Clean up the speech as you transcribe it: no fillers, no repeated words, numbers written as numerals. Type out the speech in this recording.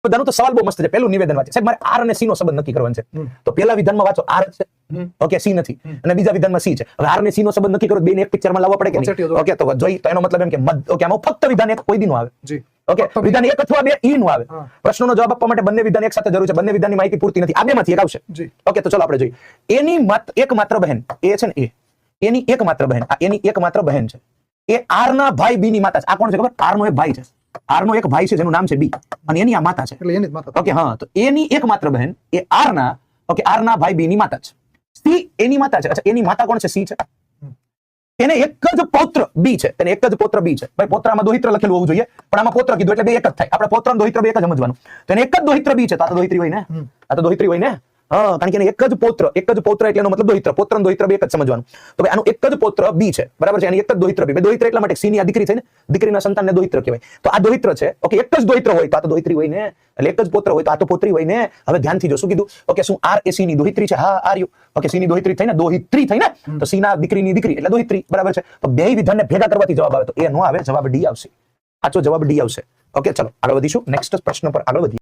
બધાનું તો સવાલ બહુ મસ્ત છે. પહેલું નિવેદન વાંચે, સાહેબ મારે આર અને સી નો સંબંધ નક્કી કરવાનો છે. તો પહેલા વિધાનમાં વાંચો આર છે, ઓકે, સી નથી, અને બીજા વિધાનમાં સી છે. હવે આર અને સી નો સંબંધ નક્કી કરો, બેને એક પિક્ચરમાં લાવવા પડે કે નહીં? ઓકે, તો જોઈ, તો એનો મતલબ એમ કે ઓકે, આમાં ફક્ત વિધાન એક કોઈ દી નો આવે. ઓકે, વિધાન એક અથવા બે ઈ નું આવે. પ્રશ્નોનો જવાબ આપવા માટે બંને વિધાન એક સાથે જરૂર છે. બંને વિધાનની માહિતી પૂરતી નથી. આ બેમાંથી એક આવશે. ઓકે, તો ચલો આપણે જોઈએ. એની એકમાત્ર બહેન એ છે ને, એની એકમાત્ર બહેન, આ એની એકમાત્ર બહેન છે. એ આર ના ભાઈ બી ની માતા છે. આ કોણ છે ખબર? આર નો એક ભાઈ છે. આર નો એક ભાઈ છે જેનું નામ છે બી, અને એની આ માતા છે. એટલે એની જ માતા. ઓકે, હા, તો એની એકમાત્ર બહેન એ આર ના, ઓકે, આર ના ભાઈ બી ની માતા છે. સી એની માતા છે. અચ્છા, એની માતા કોણ છે? સી છે. એને એક જ પૌત્ર બી છે. એને એક જ પૌત્ર બી છે. ભાઈ પૌત્રમાં દોહિત્ર લખેલું હોવું જોઈએ, પણ આમાં પૌત્ર કીધું એટલે બે એક જ થાય. આપણે પૌત્ર અને દોહિત્ર બે એક જ સમજવાનું. તો એને એક જ દોહિત્ર બી છે. તો આ તો દોહિત્રી હોય ને? આ તો દોહિત્રી હોય ને? હા, કારણ કે એને એક જ પૌત્ર એટલે એનો મતલબ દોહિત્ર. પૌત્ર અને દોહિત્ર બે એક જ સમજવાનું. તો ભાઈ આનું એક જ પૌત્ર બી છે, બરાબર છે? એની એક જ દોહિત્ર બી. દોહિત્ર એટલા માટે સી ની આ દીકરી થઈ ને, દીકરીના સંતાનને દોહિત્ર કહેવાય. તો આ દોહિત્ર છે. ઓકે, એક જ દોહિત્ર હોય તો આ તો દોહિત્રી હોય ને, એટલે એક જ પૌત્ર હોય તો આ તો પૌત્રી હોય ને. હવે ધ્યાનથી જો, શું કીધું? ઓકે, શું આર એ સી ની દોહિત્રી છે? હા, આર યુ. ઓકે, સી ની દોહિત્રી થઈ ને, દોહિત્રી થઈ ને, તો સી ના દીકરીની દીકરી એટલે દોહિત્રી, બરાબર છે? તો બે વિધાનને ભેગા કરવાથી જવાબ આવે, તો એ નો આવે, જવાબ ડી આવશે. સાચો જવાબ ડી આવશે. ઓકે, ચલો આગળ વધીશું. નેક્સ્ટ પ્રશ્ન પર આગળ વધીએ.